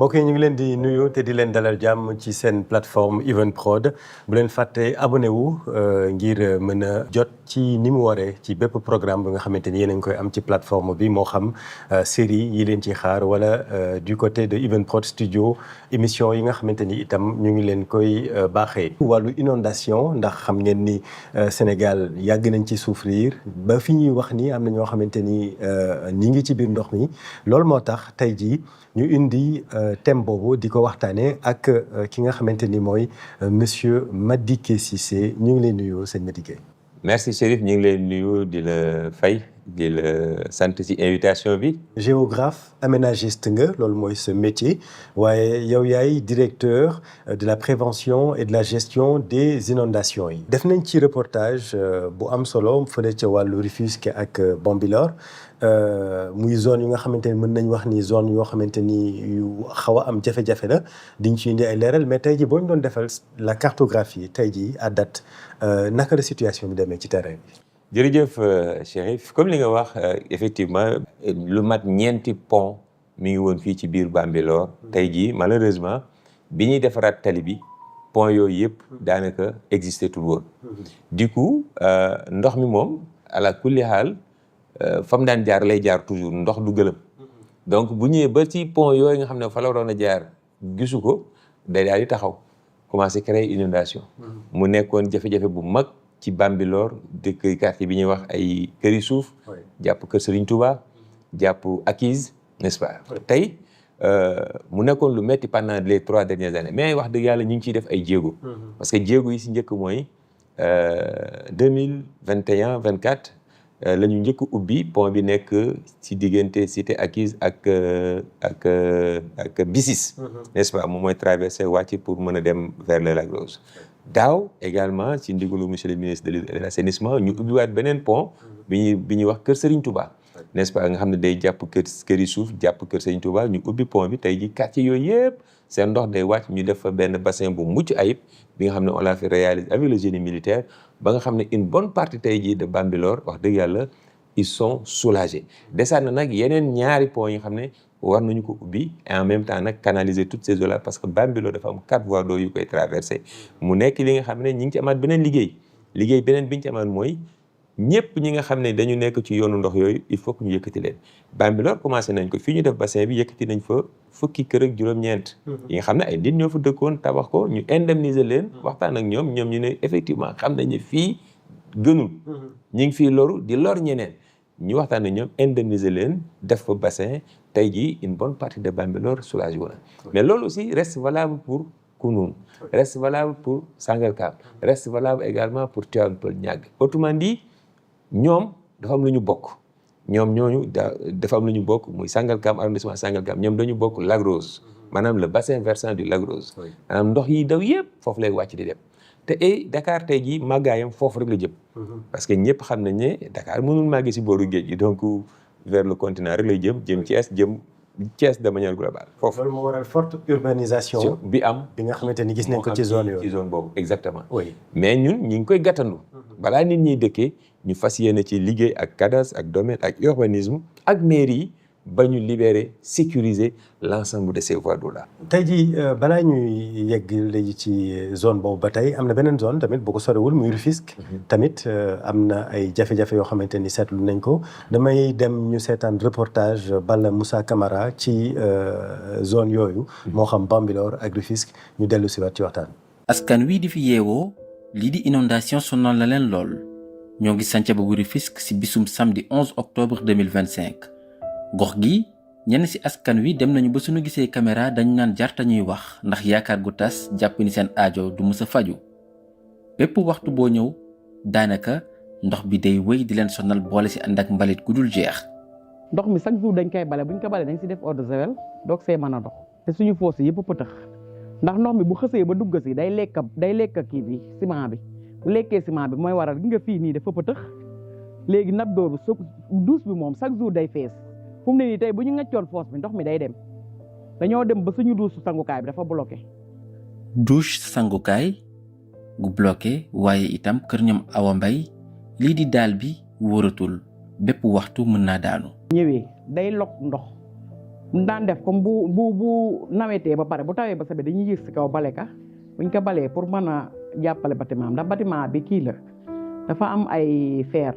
mbokk yi ñu ngi leen di nuyu te di leen dalal jàmm ci seen plateforme Evenprod bu leen fàtte abonné wu ngir mën a jot ci ni mu waree ci bépp programme bi nga xamante ni yéen a ngi koy am ci plateforme bi moo xam série yi leen ci xaar wala du côté de Evenprod studio émission yi nga xamante ni itam ñu ngi leen koy baaxee. wàllu inondation ndax xam ngeen ni Sénégal yàgg nañ ci souffrir ba fi ñuy wax ni am na ñoo xamante ni ñi ngi ci biir ndox mi loolu moo tax tey jii ñu indi thème boobu di ko waxtaanee ak ki nga xamante ni mooy monsieur Madické Cissé ñu ngi lay nuyu sëñ Madické. merci Chérif ñu ngi lay nuyu di la fay di la sant ci invitation bi. géographe aménagiste nga loolu mooy sa métier waaye yow yaay directeur de la prévention et de la gestion des inondations yi. def nañ ci reportage bu am solo fële ca wàllu Rufisque ak Bambilor muy zone yu nga xamante ni mën nañ wax ni zone yoo xamante ni yu xaw a am jafe-jafe la diñ ci indi ay leeral mais tey jii boo ñu doon defal la cartographie tey jii à date naka la situation bi demee ci terrain bi. jërëjëf Chérif comme li nga wax effectivement lu mat ñeenti pont mi ngi woon fii ci biir Bambilor tey jii malheureusement bi ñuy defaraat tali bi pont yooyu yëpp daanaka existé tul woon. du coup ndox mi moom ala kulli xaal fa mu daan jaar lay jaar toujours ndox du gëlëm donc bu ñëwee ba ci pont yooyu nga xam ne fa la waroon a jaar gisu ko day daal di taxaw commencé créer inondation mu nekkoon jafe-jafe bu mag ci Bambilor dëkk quartier bi ñuy wax ay këri suuf jàpp kër Serigne Touba jàpp Akise n'est-ce pas tey mu nekkoon lu metti pendant les 3 dernières années mais wax dëgg yàlla ñu ngi ciy def ay jéego parce que jéego yi si njëkk mooy 2021-24 la ñu njëkk ubbi pont bi nekk ci diggante cité Akise ak Bissis n'est-ce pas moom mooy traversé wàcc pour mën a dem vers le Lac Rose daaw également ci ndigalu monsieur le ministre de l'assainissement ñu ubbiwaat beneen pont bi ñuy wax kër Serigne Touba n'est-ce pas nga xam ne day jàpp këri suuf jàpp kër Serigne Touba ñu ubbi pont bi tey ji quartier yooyu yëpp seen ndox day wàcc ñu def fa benn bassin bu mucc ayib bi nga xam ne on l'a fait réaliser avec le génie militaire ba nga xam ne une bonne partie tey jii de Bambilor wax dëgg yàlla ils sont soulagés desaat na nag yeneen ñaari pont yi nga xam ne war nañu ko ubbi et en même temps nag canaliser toutes ces eaux là parce que Bambilor dafa am 4 voies d'eau yu koy traversé mu nekk li nga xam ne ñi ngi ci amaat beneen liggéey beneen bi ñu ci amaat mooy ñëpp ñi nga xam ne dañu nekk ci yoonu ndox yooyu il faut que ñu yëkkati leen Bambilor commencé nañ ko fii ñu def bassin bi yëkkati nañ fa fukki kër ak juróom-ñeent yi nga xam ne ay nit ñoo fa dëkkoon tabax ko ñu indemniser leen waxtaan ak ñoom ñu ne effectivement xam nañ ne fii gënul ñi ngi fii loru di lor ñeneen ñu waxtaan ak ñoom indemniser leen def fa bassin tey jii une bonne partie de Bambilor soulagé wu na mais loolu aussi reste valable pour Kounoune reste valable pour Sangalkam reste valable également pour Tivaouane Peulh Niaga autrement dit ñoom dafa am lu ñu bokk ñoom ñooñu dafa am lu ñu bokk muy Sangalkam arrondissement Sangalkam ñoom dañu bokk Lac Rose maanaam le bassin versant du Lac Rose maanaam ndox yi daw yëpp foofu lay wàcc di dem te Dakar tey jii màggaayam foofu rek la jëm parce que ñëpp xam nañ ne Dakar mënul màgge si booru géej gi donc vers le continent rek lay jëm Thiès de manière globale foofu. loolu moo waral forte urbanisation bi nga xamante ni gis nañ ko ci zone yooyu ci zone boobu exactement oui mais ñun ñi ngi koy gàttandu balaa nit ñiy dëkkee ñu fas yéene ci liggéey ak cadastre ak domaine ak urbanisme ak mairie yi ba ñu libérer sécuriser l'ensemble de ces voies d'eau là. tey jii balaa ñuy yegg léegi ci zone boobu ba tey am na beneen zone tamit boo ko sorewul muy Rufisque tamit am na ay jafe-jafe yoo xamante ni seetlu nañ ko damay dem ñu seetaan reportage Balla Moussa Camara ci zone yooyu moo xam Bambilor ak Rufisque ñu dellu si waat ci waxtaan. askan wi di fi yeewoo lii di inondation sonal na leen lool ñoo ngi sànca bu Rufisque si bisum samedi 11 octobre 2025 gox gi ñenn ci askan wi dem nañu ba suñu gisee caméra dañu naan jarta ñuy wax ndax yaakaar gu tas jàpp ni seen aajo du mës a faju bépp waxtu boo ñëw daanaka ndox bi day wéy di leen sonal boole ci ànd ak mbalit gu dul jeex. ndox mi chaque jour dañ koy bale buñ ko bale dañ ci def eau de javel doog see mën a dox te suñu foos yëpp pëtëx ndax ndox mi bu xësee ba dugg ci day lekk kii bi ciment bi bu lekkee ciment bi mooy waral gi nga fii nii dafa pëtëx léegi nab doo bi douche bi moom chaque jour day fees. fu mu ne nii tey bu ñu ngaccoon foos bi ndox mi day dem dañoo dem ba suñu douche sangukaay bi dafa bloqué. douche sangukaay gu bloqué waaye itam kër ñoom Awa Mbaye lii di daal bi wóoratul bépp waxtu mën naa daanu. ñëwee day lok ndox mu daan def comme bu nawetee ba pare bu tawee ba sabe dañuy yëg si kaw bale ka buñ ko balee pour mën a jàppale bâtiment ndax bâtiment bi kii la dafa am ay fer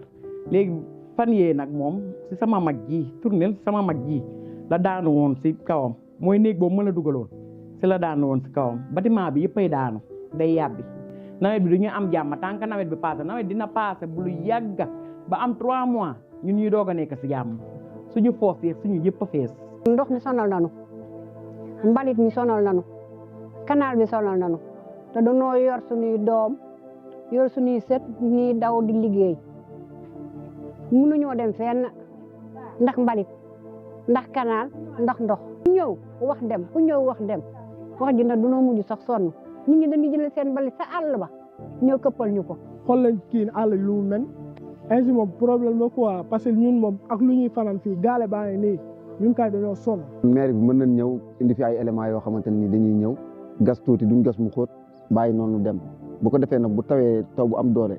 léegi fan yee nag moom si sama mag ji tournel sama mag ji la daanu woon si kawam mooy néeg boobu mën a dugaloon si la daanu woon si kawam bâtiment bi yëppay daanu day yàbbi nawet bi du ñu am jàmm tant que nawet bi passé nawet dina passé bu lu yàgga ba am 3 mois ñun ñuy doog a nekk si jàmm suñu foos yeeg suñu yëpp a fees. ndox mi sonal nanu mbalit mi sonal nanu canal bi sonal nanu te dañoo yor suñuy doom yor suñuy sët ñuy daw di liggéey mënuñoo dem fenn ndax mbalit ndax canal ndax ndox. ku ñëw wax dem ku ñëw wax dem wax ji nag dañoo mujj sax sonn nit ñi dañuy jël seen mbalit sa àll ba ñëw këppal ñu ko. xool lañ kii àll lu mu mel ainsi moom problème la quoi parce que ñun moom ak lu ñuy fanaan fii gaale baa ngi nii ñun kay dañoo sonn. maire bi mën nañ ñëw indi fi ay éléments yoo xamante ni dañuy ñëw gas tuuti duñ gas mu xóot bàyyi noonu dem bu ko defee nag bu tawee taw bu am doole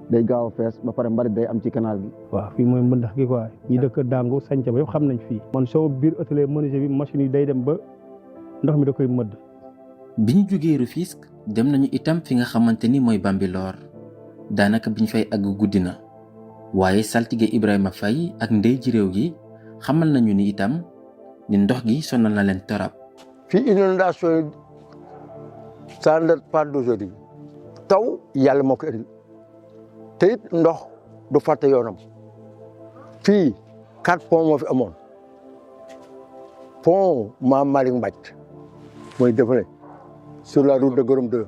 day gaaw a fees ba pare mbalit day am ci canal bi. waaw fii mooy mbëndax gi quoi ñi dëkk Dangu Sanca ba yëpp xam nañ fii. man sama biir atelier menuisier bi machine yi day dem ba ndox mi da koy mëdd. bi ñu jógee Rufisque dem nañu itam fi nga xamante ni mooy Bambilor daanaka bi ñu fay àgg guddi na waaye saltige Ibrahima Faye ak ndey ji réew gi xamal nañu ni itam ni ndox gi sonal na leen torop. fii inondation yi ça ne date pas d'aujourd'hui taw yàlla moo ko indi te it ndox du fàtte yoonam fii 4 ponts moo fi amoon pont Mame Malick Mbacke mooy défilé sur la route de Gorom 2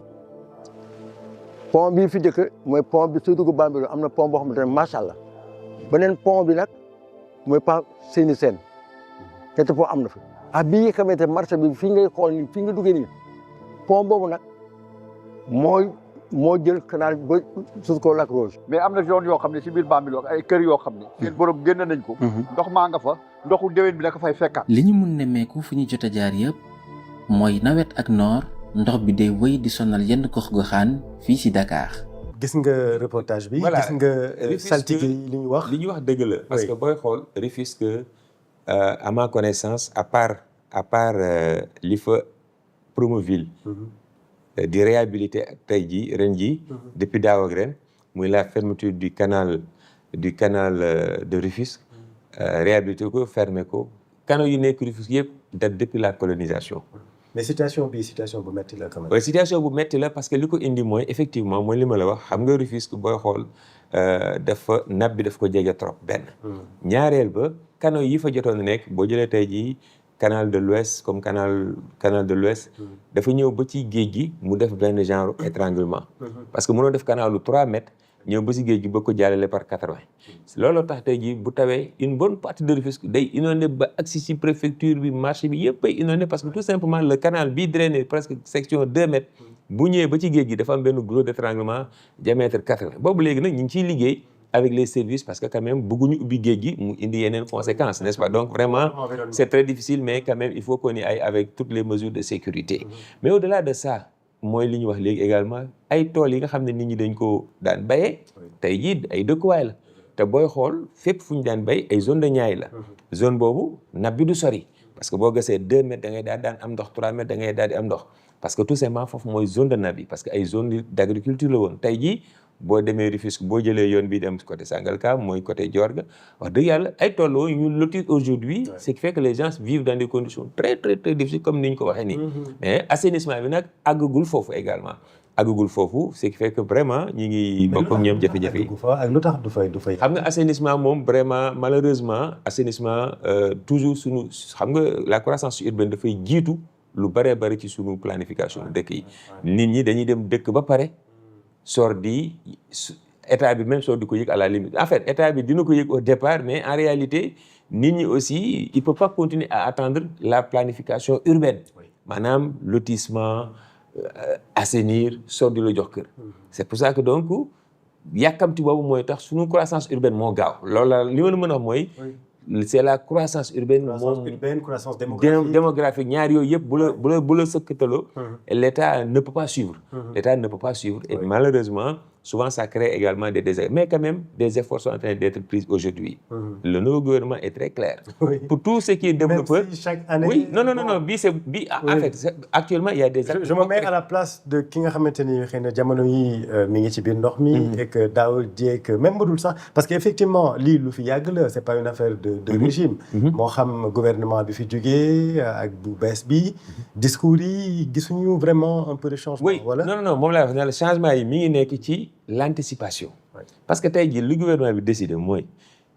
pont bii fi jëkk mooy pont bi su dugg Bambilor am na pont boo xamante ne macha allah beneen pont bi nag mooy pas Seyni Sène ñetti pont am na fi bii nga xamante marché bi fii ngay xool nii fii nga duggee nii pont boobu nag moo jël canal ba suuf ko Lac Rose. mais am na zone yoo xam ne si biir Bambilor ay kër yoo xam ne seen borom génn nañ ko. ndox maa nga fa ndoxu déwén bi la ko fay fekkaat. li ñu mun nemmeeku fu ñu jot a jaar yëpp mooy nawet ak noor ndox bi day wéy di sonal yenn gox-goxaan fii si Dakar. gis nga reportage bi. voilà gis nga saltige yi li ñu wax. li ñu wax dëgg la. parce que booy xool Rufisque à ma connaissance à part li fa Promoville. di réhabiliter tey jii ren jii. depuis daaw ak ren muy la fermeture du canal de Rufisque. réhabiliter ko fermer ko canaux yu nekk Rufisque yëpp date depuis la colonisation. mais situation bu métti la quand même. oui situation bu métti la parce que li ko indi mooy effectivement mooy li ma la wax xam nga Rufisque booy xool nappe bi daf ko jege trop benn. ñaareel ba canaux yi fa jotoon nekk boo jëlee tey jii canal de l'Ouest comme canal de l'Ouest dafa ñëw ba ci géej gi mu def benn genre étranglement. parce que mënoo def canalu 3 mètres ñëw ba ci géej gi ba ko jàllale par 80. looloo tax tey jii bu tawee une bonne partie de Rufisque day inondé ba agsi ci préfecture bi marché bi yëpp ay inondé parce que tout simplement le canal bi drainé presque section 2 mètres bu ñëwee ba ci géej gi dafa am benn gros d'étranglement diamètre 80 boobu léegi nag ñu ngi ciy liggéey avec les services parce que quand même bëgguñu ubbi géej gi mu indi yeneen conséquences n'est-ce pas donc vraiment c'est très difficile mais quand même il faut qu'on y aille avec toutes les mesures de sécurité mais au-delà de ça mooy li ñu wax léegi également ay tool yi nga xam ne nit ñi dañ ko daan bayee tey jii ay dëkkuwaay la te booy xool fépp fu ñu daan bay ay zone de Niayes la zone boobu nappe bi du sori parce que boo gasee 2 mètres da ngay daan am ndox 3 mètres da ngay daal di am ndox parce que tout simplement foofu mooy zone de nappe bi parce que ay zone d'agriculture la woon tey jii boo demee Rufisque boo jëlee yoon bi dem côté Sangalkam mooy côté Diorga wax dëgg yàlla ay tool la woon ñu lotir aujourd'hui ce qui fait que les gens vivent dans des conditions très très très difficiles comme ni ñu ko waxee nii mais assainissement bi nag àggagul foofu également àggagul foofu ce qui fait que vraiment ñi ngi bokk ak ñoom jafe-jafe yi ak lu tax du fay xam nga assainissement moom vraiment malheureusement assainissement toujours suñu xam nga la croissance urbaine dafay jiitu lu bëree bëri ci suñu planification dëkk yi nit ñi dañuy dem dëkk ba pare soor di état bi même soor di ko yëg à la limite en fait état bi dina ko yëg au départ mais en réalité nit ñi aussi il peut pas continuer à attendre la planification urbaine maanaam lotissement assainir soor di la jox kër c'est pour ça que donc yàkkamti boobu mooy tax suñu croissance urbaine moo gaaw loolu la li ma la mën a wax mooy c'est la croissance urbaine croissance démographique ñaar yooyu yëpp bu la sëkkataloo l'État ne peut pas suivre l'État ne peut pas suivre et malheureusement souvent ça crée également des désagréments. Mais quand même, des efforts sont en train d'être pris aujourd'hui. Le nouveau gouvernement est très clair. Oui. Pour tout ce qui est développeur. Même si chaque année. Oui, non. En fait, actuellement, il y a des actes. Je me mets à la place de ki nga xamante ni xëy na jamono yi mi ngi ci biir ndox mi. Et que daaw jéeg même bu dul sax parce que effectivement lii lu fi yàgg la c'est pas une affaire de régime. moo xam gouvernement bi fi jógee ak bu bees bi. discours yi gisuñu vraiment un peu de changement. Oui, voilà. non moom laa wax ne le changement yi mi ngi nekk ci l'anticipation. Parce que tey jii lu gouvernement bi décidé mooy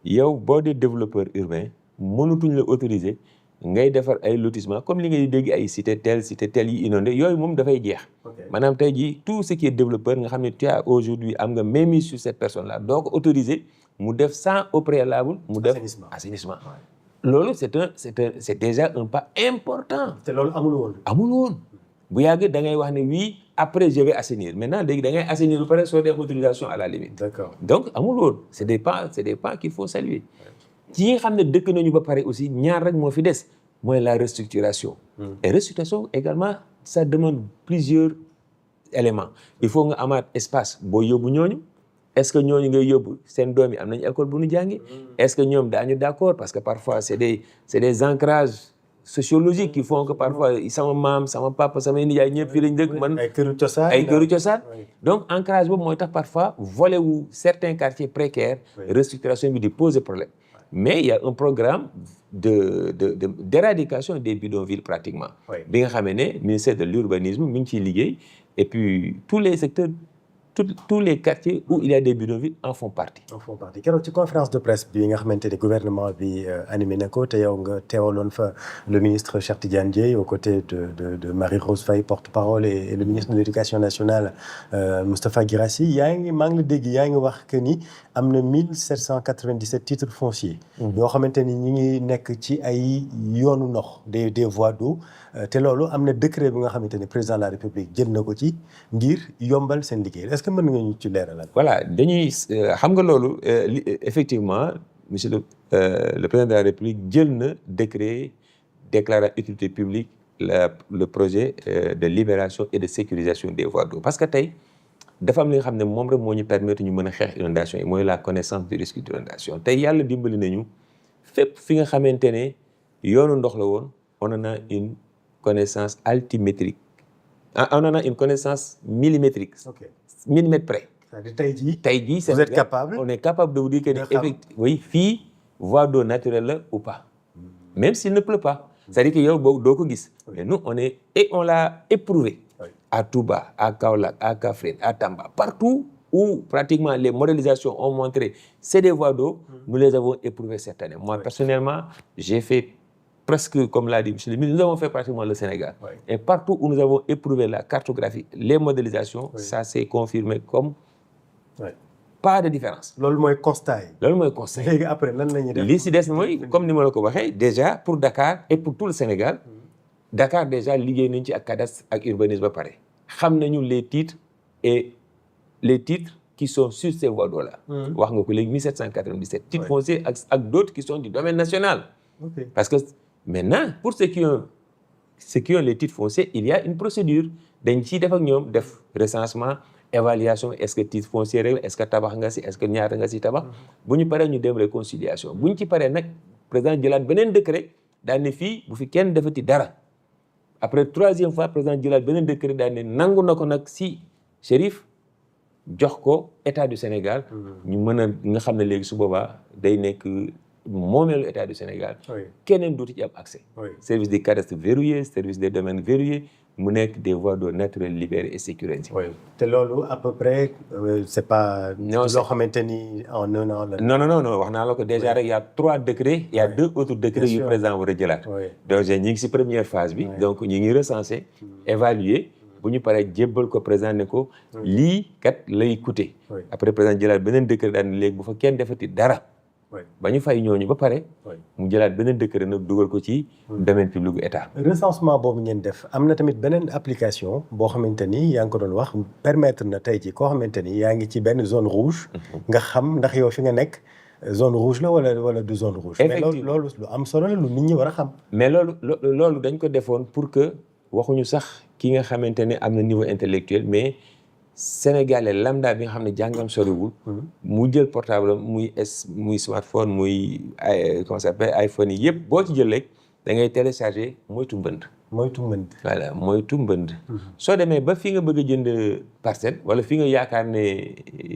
yow boo dee développeur urbain mënatuñ la autoriser ngay defar ay lotissement comme li ngay dégg ay cité telle yi inondé yooyu moom dafay jeex. maanaam tey jii tout ce qui est développeur nga xam ne tu as aujourd'hui am nga mainmise sur cette personne là doo ko autoriser mu def sans au préalable mu def assainissement. loolu c'est déjà un pas important. te loolu amul woon. bu yàgg da ngay wax ne oui après je vais assainir maintenant léegi da ngay assainir ba pare soo def autorisation à la limite. D'accord. Donc amul woon c'est des pas qu'il faut saluer. ci nga xam ne dëkk nañu ba pare aussi ñaar rek moo fi des mooy la restructuration. Et restructuration également ça demande plusieurs éléments il faut nga amaat espace boo yóbbu ñooñu. Est-ce que ñooñu ngay yóbbu seen doom yi am nañu école bu ñu jàngi. Est-ce que ñoom daañu d'accord parce que parfois c'est des ancrages sociologiques qui font que parfois sama maam sama papa sama nijaay ñëpp fii lañ dëkk man. ay këru cosaan. Donc ancrage boobu mooy tax parfois volet wu certains quartiers précaires. Restructuration bi di poser problème. Mais il y a un programme d'éradication des bidonvilles pratiquement. bi nga xamee ne ministère de l'urbanisme mi ngi ciy liggéey et puis tous les secteurs. Tous les quartiers où il y a des bidonvilles en font partie. Keroog ci conférence de presse bi nga xamante ni gouvernement bi animé na ko te yow nga teewaloon fa le ministre Cheikh Tidiane Dièye aux côtés de Marie-Rose Faye porte-parole et le ministre de l'éducation nationale Moustapha Guirassy maa ngi la dégg yaa ngi wax que ni am na 1797 titres fonciers. yoo xamante ni ñi ngi nekk ci ay yoonu ndox des voies d'eau te loolu am na décret bi nga xamante ni président de la République jël na ko ci ngir yombal seen liggéey. Est-ce que mën nga ñu ci leeralal. Voilà dañuy xam nga loolu effectivement monsieur le président de la République jël na décret déclarant utilité publique le projet de libération et de sécurisation des voies d'eau parce que tey dafa am li nga xam ne moom rek moo ñu permettre ñu mën a xeex inondation yi mooy la connaissance du risque d'inondation tey yàlla dimbali nañu fépp fi nga xamante ne yoonu ndox la woon on en a une connaissance altimétrique on en a une connaissance millimétrique. Millimètre près. tey jii vous êtes capable. On est capable de vous dire que oui fii voie d'eau naturelle la ou pas. Même s'il ne pleut pas. C'est-à-dire que yow boobu doo ko gis. Mais nous on l'a éprouvé. À Touba, à Kaolack, à Kaffrine, à Tamba, partout où pratiquement les modélisations ont montré c'est des voies d'eau, nous les avons éprouvées cette année. Moi personnellement, j'ai fait presque comme l'a dit monsieur le ministre, nous avons fait pratiquement le Sénégal. Et partout où nous avons éprouvé la cartographie, les modélisations, ça s'est confirmé comme pas de différence. loolu mooy constat yi. léegi après lan la ñuy def. li si des mooy comme ni ma la ko waxee déjà pour Dakar et pour tout le Sénégal. Dakar déjà liggéey nañ ci ak cadastre ak urbanisme ba pare. xam nañu les titres qui sont sur ces voies d'eau là. wax nga ko léegi 1797. titres fonciers ak d'autres qui sont du domaine national. Parce que maintenant pour ceux qui ont les titres fonciers il y a une procédure dañ ciy def ak ñoom def recensement évaluation est-ce que titre foncier rek est-ce que tabax nga si est-ce que ñaata nga si tabax bu ñu paree ñu dem réconciliation bu ñu ci paree nag président jëlaat beneen décret daal ne fii bu fi kenn defati dara après troisième fois président jëlaat beneen décret daal ne nangu na ko nag si Chérif jox ko état du Sénégal ñu mën a nga xam ne léegi su boobaa day nekk moomeelu état du Sénégal. keneen dootu ci am accès. Service du cadastre verrouillé service des domaines verrouillé mu nekk des voies d'eau naturelles libérées et sécurisées. te loolu à peu près c'est pas. non loo xamante ni en un an la. non wax naa la ko déjà rek y a 3 décrets. y a 2 autres décrets yu président war a jëlaat. donc ñi ngi ci première phase bi. donc ñi ngi recenser. évaluer bu ñu paree jébbal ko président ne ko. lii kat lay coûter. après président jëlaat beneen décret daal ne léegi bu fa kenn defati dara. ba ñu fay ñooñu ba pare. mu jëlaat beneen décret nag dugal ko ci domaine public bu état. recensement boobu ngeen def am na tamit beneen application boo xamante ni yaa ngi ko doon wax permettre na tey ci koo xamante ni yaa ngi ci benn zone rouge. nga xam ndax yow fi nga nekk zone rouge la wala du zone rouge. effectivement mais loolu lu am solo la lu nit ñi war a xam. mais loolu dañ ko defoon pour que waxuñu sax ki nga xamante ne am na niveau intellectuel mais Sénégalais lambda bi nga xam ne jàngam soriwul. mu jël portable muy smartphone muy comment ça s'appelle iPhone yi yëpp boo ci jël rek da ngay télécharger moytu mbënd. voilà moytu mbënd. soo demee ba fii nga bëgg a jënd parcelle wala fii nga yaakaar ne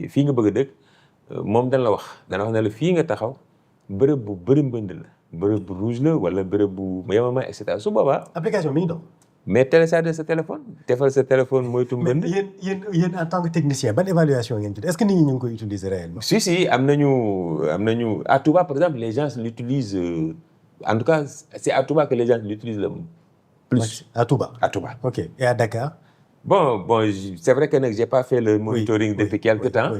fii nga bëgg a dëkk moom dana wax ne la fii nga taxaw bërëb bu bëri mbënd la bërëb bu rouge la wala bërëb bu yemama et cetera su boobaa. application mi ngi dox. mais télécharger sa téléphone defal sa téléphone moytu mbënd. mais yéen en tant que technicien ban évaluation ngeen ci est-ce que nit ñi ñu ngi koy utiliser réellement. si am nañu à Touba par exemple les gens l'utilisent en tout cas c'est à Touba que les gens l'utilisent le plus. À Touba. Ok. Et à Dakar. Bon, c'est vrai que j'ai pas fait le monitoring depuis quelque temps,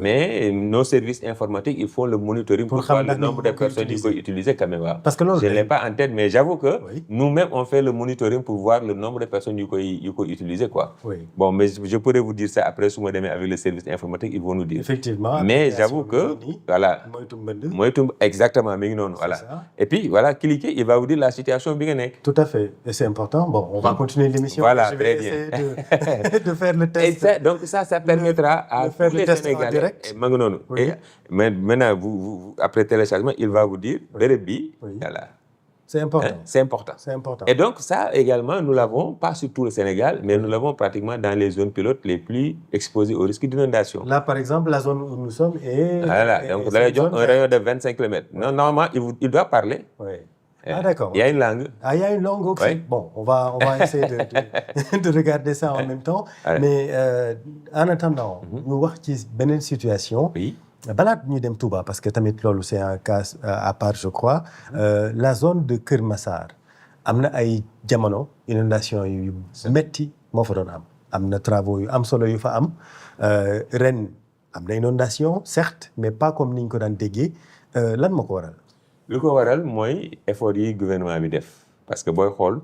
mais nos services informatiques, ils font le monitoring pour voir le nombre de personnes qui peuvent utiliser quand même. Parce que je ne l'ai pas en tête, mais j'avoue que nous-mêmes, on fait le monitoring pour voir le nombre de personnes qui peuvent utiliser, quoi. Bon, mais je pourrais vous dire ça après, avec le service informatique, ils vont nous dire. Effectivement. Mais j'avoue que, voilà. Exactement, voilà. Et puis, voilà, cliquez, il va vous dire la situation bien. Tout à fait. Et c'est important. Bon, on va continuer l'émission. Voilà, je vais essayer de faire le test. Et ça, donc ça permettra à faire tous les Sénégalais. Et maintenant, vous, après téléchargement, il va vous dire, voilà. C'est important. C'est important. C'est important. Et donc ça également, nous l'avons, pas sur tout le Sénégal, mais nous l'avons pratiquement dans les zones pilotes les plus exposées au risque d'inondation. Là, par exemple, la zone où nous sommes est... Voilà, donc vous avez un rayon de 25 km. Non, normalement, il doit parler. Ah d'accord. Il y a une langue. Ah, il y a une langue aussi. Oui. Bon, on va essayer de regarder ça en même temps. Mais en attendant, ñu wax ci beneen situation. Oui. Balaa ñu dem Touba parce que tamit loolu c'est un cas à part je crois. La zone de Kër Massar am na ay jamono inondation yu metti moo fa doon am. Am na travaux yu am solo yu fa am. Ren am na inondation certes mais pas comme ni ñu ko daan déggee lan moo ko waral. lu ko waral mooy effort yi gouvernement bi def parce que booy xool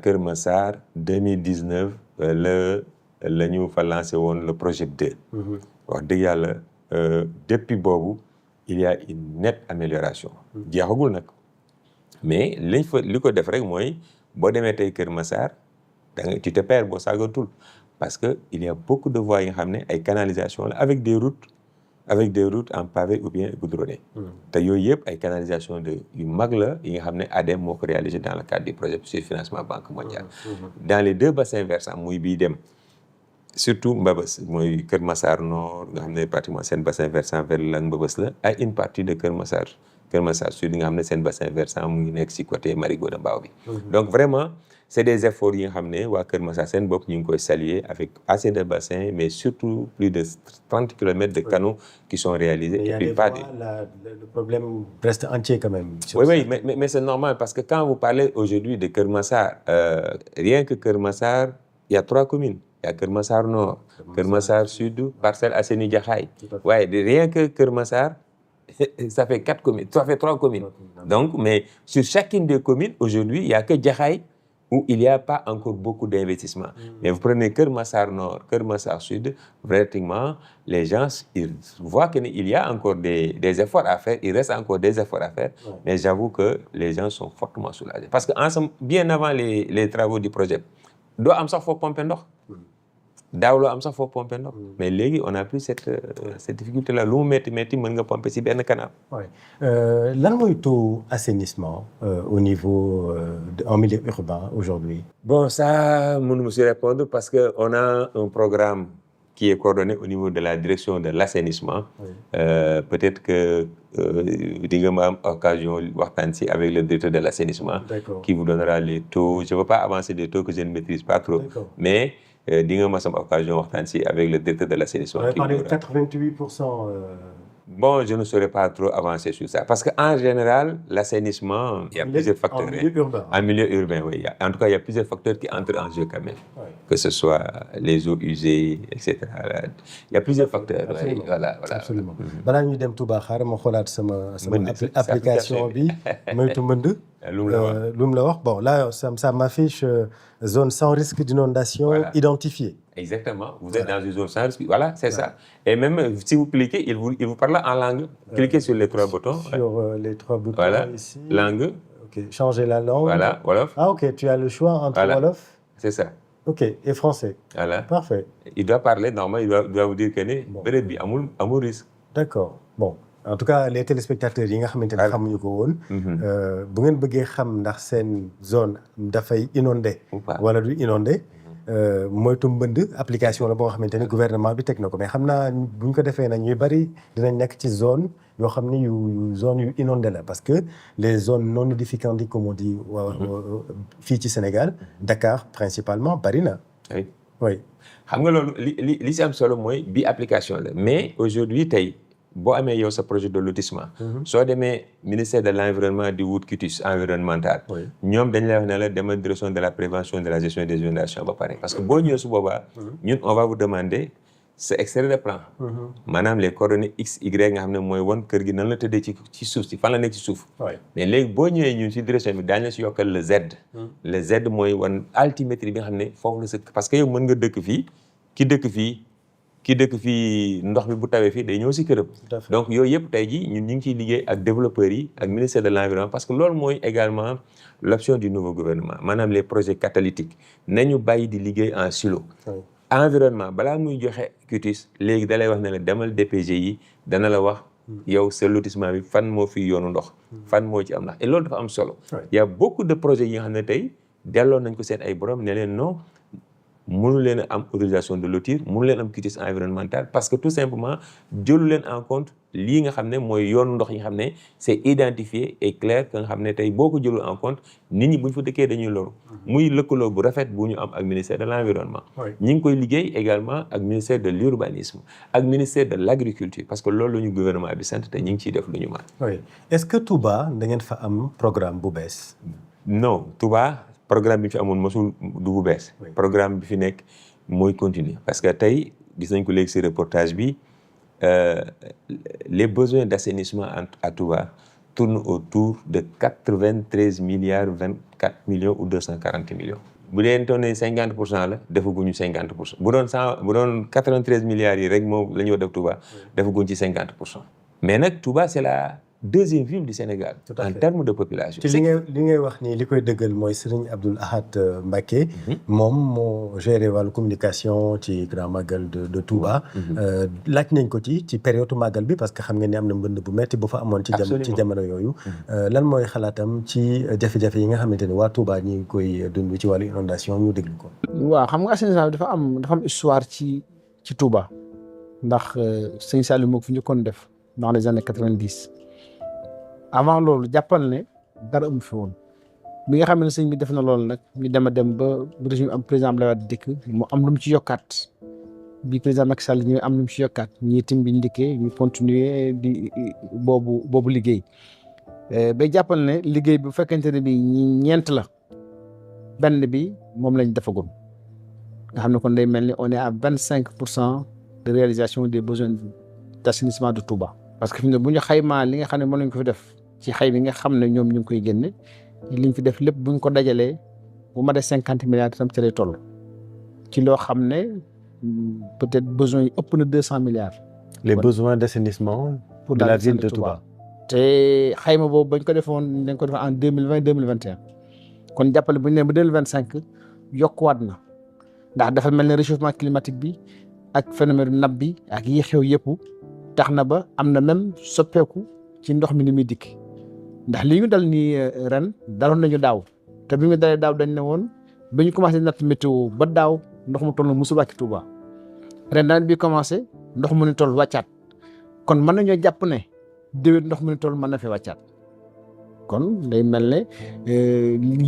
Kër Massar 2019 la ñu fa lancé woon le projet 2. wax dëgg yàlla depuis boobu il y a une nette amélioration. jeexagul nag mais li ko def rek mooy boo demee tey Kër Massar tu te perds boo saagatul parce que il y a beaucoup de voies yi nga xam ne ay canalisation la avec des routes en pavé ou bien goudronnées. te yooyu yëpp ay canalisation yu mag la yi nga xam ne ADEM moo ko réalisé dans le cadre du projet sur financement Banque mondiale. dans les deux bassins versants muy bii dem surtout Mbabas mooy Kër Massar Nord nga xam ne pratiquement seen bassin versant vers le lac Mbabas la ay une partie de Kër Massar Sud nga xam ne seen bassin versant mu ngi nekk si côté Marigot de Mbao bi. donc vraiment c'est des efforts yi nga xam ne waa Kër Massar seen bopp ñu ngi koy saluer avec assez de bassins mais surtout plus de 30 kilomètres de canaux qui sont réalisés. Et puis pas le problème reste entier quand même. Oui, mais c'est normal parce que quand vous parlez aujourd'hui de Kër Massar, rien que Kër Massar, il y a 3 communes. Il y a Kër Massar Nord, Kër Massar Sud, Parcelles Assainies Jaxaay. Ouais, rien que Kër Massar, ça fait 4 communes, ça fait 3 communes. Donc, mais sur chacune des communes, aujourd'hui, il n'y a que Jaxaay où il n'y a pas encore beaucoup d'investissements. Mais vous prenez Kër Massar Nord, Kër Massar Sud, pratiquement, les gens, ils voient qu'il y a encore des efforts à faire, il reste encore des efforts à faire, mais j'avoue que les gens sont fortement soulagés. Parce que bien avant les travaux du projet, doo am sax foofu pomper ndox daaw loo am sax foofu pomper ndox mais léegi on a plus cette difficulté là lu mu métti mën nga pomper si benn canal. lan mooy taux assainissement au niveau en milieu urbain aujourd'hui? Bon, ça mënuma si répondre parce que on a un programme qui est coordonné au niveau de la direction de l'assainissement. Peut-être que di nga ma am occasion waxtaan si avec le directeur de l'assainissement qui vous donnera les taux. Je ne veux pas avancer des taux que je ne maîtrise pas trop, mais di nga ma am occasion waxtaan si avec le directeur de l'assainissement. On a parlé de 88%. Bon, je ne saurais pas trop avancer sur ça. Parce qu'en général, l'assainissement, il y a plusieurs facteurs. En milieu urbain. En milieu urbain, oui. En tout cas, il y a plusieurs facteurs qui entrent en jeu quand même. Que ce soit les eaux usées, etc. Il y a plusieurs facteurs. Absolument. Voilà. Absolument. Balaa ñuy dem Touba xaaral ma xoolaat sama application bi moytu mbënd. Lu mu la wax bon là ça m'affiche zone sans risque d'inondation identifiée. Exactement. Vous êtes dans une zone sans risque. Voilà, c'est ça. Et même si vous cliquez, il vous parle en langue. Cliquez sur les 3 boutons. Sur les 3 boutons voilà. Ici. Langue. Ok. Changer la langue. Voilà, Wolof. Ah ok, tu as le choix entre Wolof. C'est ça. ok et français. Voilà. Parfait. Il doit parler normalement il doit vous dire que ne période bi amul risque. D'accord bon en tout cas les téléspectateurs yi nga xamante ne xamuñu ko woon. bu ngeen bëggee xam ndax seen zone dafay inondé. wala du inondé. moytu mbënd application la boo xamante ne gouvernement bi teg na ko mais xam naa bu ñu ko defee nag ñuy bari dinañ nekk ci zone yoo xam ni yu zone yu inondé la parce que les zones non aedificantes comme on dit fii ci Sénégal Dakar principalement bari na. oui xam nga loolu li si am solo mooy bi application la mais aujourd'hui tey boo amee yow sa projet de lotissement. soo demee ministère de l'environnement di wut quitus environnemental. ñoom dañ lay wax ne la demal direction de la prévention de la gestion des inondations ba pare parce que boo ñëwee su boobaa. ñun on va vous demander sa extrait de plan. maanaam les coordonnées x y nga xam ne mooy wan kër gi nan la tëddee ci suuf si fan la nekk ci suuf. mais léegi boo ñëwee ñun si direction bi daañu la si yokkal le Z. le Z mooy wan altimétrie bi nga xam ne foofu la sa parce que yow mën nga dëkk fii ki dëkk fii ndox mi bu tawee fii day ñëw si këram. donc yooyu yëpp tey jii ñun ñu ngi ciy liggéey ak développeurs yi ak ministère de l'environnement parce que loolu mooy également l'option du nouveau gouvernement maanaam les projets catalytiques nañu bàyyi di liggéey en silo. environnement balaa muy joxe quitus léegi da lay wax ne la demal DPG yi dana la wax yow sa lotissement bi fan moo fi yoonu ndox. fan moo ci am ndax et loolu dafa am solo. y a beaucoup de projets yi nga xam ne tey delloo nañ ko seen ay borom ne leen non. mënu leen a am autorisation de lotir mënu leen am quitus environnemental parce que tout simplement jëlu leen en compte lii nga xam ne mooy yoonu ndox yi nga xam ne c'est identifié et clair que nga xam ne tey boo ko jëlul en compte nit ñi bu ñu fa dëkkee dañuy loru muy lëkkaloo bu rafet bu ñu am ak ministère de l'environnement ñi ngi koy liggéey également ak ministère de l'urbanisme ak ministère de l'agriculture parce que loolu la ñu gouvernement bi sant te ñi ngi ciy def lu ñu mën. oui est-ce que Touba da ngeen fa am programme bu bees. non Touba. programme bi ñu fi amoon mosul du bu bees. programme bi fi nekk mooy continuer parce que tey gis nañ ko léegi ci reportage bi les besoins d'assainissement à Touba tournent autour de 93 milliards 24 millions ou 240 millions. bu dee toonee 50% la defaguñu 50% bu doon 93 milliards yi rek moom la ñu war def Touba defaguñ ci 50%. mais nag Touba c'est la deuxième ville du Sénégal en termes de population. ci li ngay wax nii li koy dëggal mooy Serigne Abdoul Ahad Mbacké. moom moo géré wàllu communication ci Grand Magal de Touba. laaj nañ ko ci période Magal bi parce que xam ngeen ni am na mbënd bu metti bu fa amoon. ci jamono yooyu. lan mooy xalaatam ci jafe-jafe yi nga xamante ne waa Touba ñi ngi koy dund ci wàllu inondation ñu déglu ko. waaw xam nga assainissement bi dafa am histoire ci Touba ndax sëñ Saliou moo ko fi njëkkoon def dans les années 90. avant loolu jàppal ne dara amu fi woon bi nga xam ne sëñ bi def na loolu nag ñu dem ba régime am président Abdoulaye Wade dikk mu am lu mu ci yokkaat bi président Macky Sall ñu am lu mu ci yokkaat ñii tim bi ñu dikkee ñu continuer di boobu liggéey ba jàppal ne liggéey bu fekkente ne bi ñeent la benn bi moom lañ defagum nga xam ne kon day mel ni on est à 25% de réalisation des besoins d'assainissement de Touba parce que fi mu ne bu ñu xaymaa li nga xam ne mën nañ ko fi def ci xay bi nga xam ne ñoom ñu ngi koy génne liñ fi def lépp buñ ko dajalee bu ma dee 50 milliards itam ci lay toll ci loo xam ne peut-être besoins yi ëpp na 200 milliards. les besoins d'assainissement pour la ville de Touba. te xayma boobu bañ ko defoon dañ ko def en 2020 2021 kon jàppale bu ñu nee ba 2025 yokkuwaat na ndax dafa mel ne réchauffement climatique bi ak phénomène nappe bi ak yi xew yëpp tax na ba am na même soppeeku ci ndox mi ni muy dikk ndax lii ñu dal nii ren daloon nañu daaw te bi ñu dalee daaw dañ ne woon ba ñu commencé natt météo ba daaw ndox mu toll na musul wàcc Touba ren nawet bi commencé ndox mu ni toll wàccaat kon mën nañoo jàpp ne déwén ndox mu ni toll mën na fi wàccaat kon day mel ne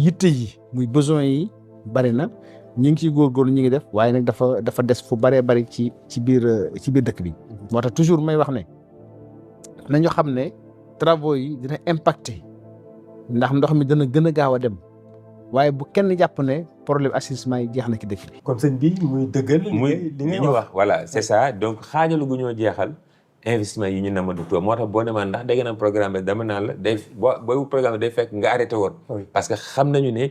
yitte yi muy besoin yi bari na ñu ngi ciy góorgóorlu ñu ngi def waaye nag dafa des fu baree bari ci biir dëkk bi moo tax toujours may wax ne nañu xam ne travaux yi dina impacter ndax ndox mi dana gën a gaaw a dem waaye bu kenn jàpp ne problème assainissement yi jeex na ci dëkk bi. comme sëñ bi muy dëggal. li ñu wax voilà c'est ça donc xaajalu gu ñoo jeexal investissement yi ñu nama du Touba moo tax boo demaan ndax dégg na programme bi dama naan la day booy programme day fekk nga arrêté woon. parce que xam nañu ne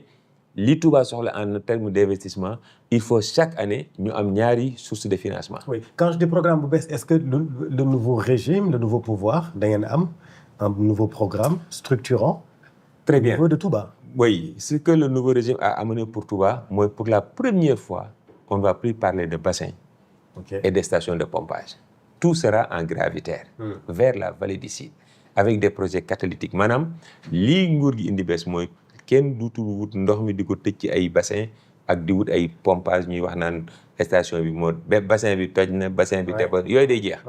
li Touba soxla en termes d'investissement il faut chaque année ñu am ñaari sources de financement. oui quand je dis programme bu bees est-ce que le nouveau régime le nouveau pouvoir da ngeen am un nouveau programme structurant. très bien au niveau de Touba. Oui, ce que le nouveau régime a amené pour Touba, moi, pour la première fois, on ne va plus parler de bassin et des stations de pompage. Tout sera en gravitaire, vers la vallée du Sine, avec des projets catalytiques. Maanaam lii nguur gi indi bees mooy kenn duutul wut ndox mi di ko tëj ci ay bassin ak di wut ay pompage ñuy wax naan station bi moo bassin bi toj na bassin bi def yooyu day jeex.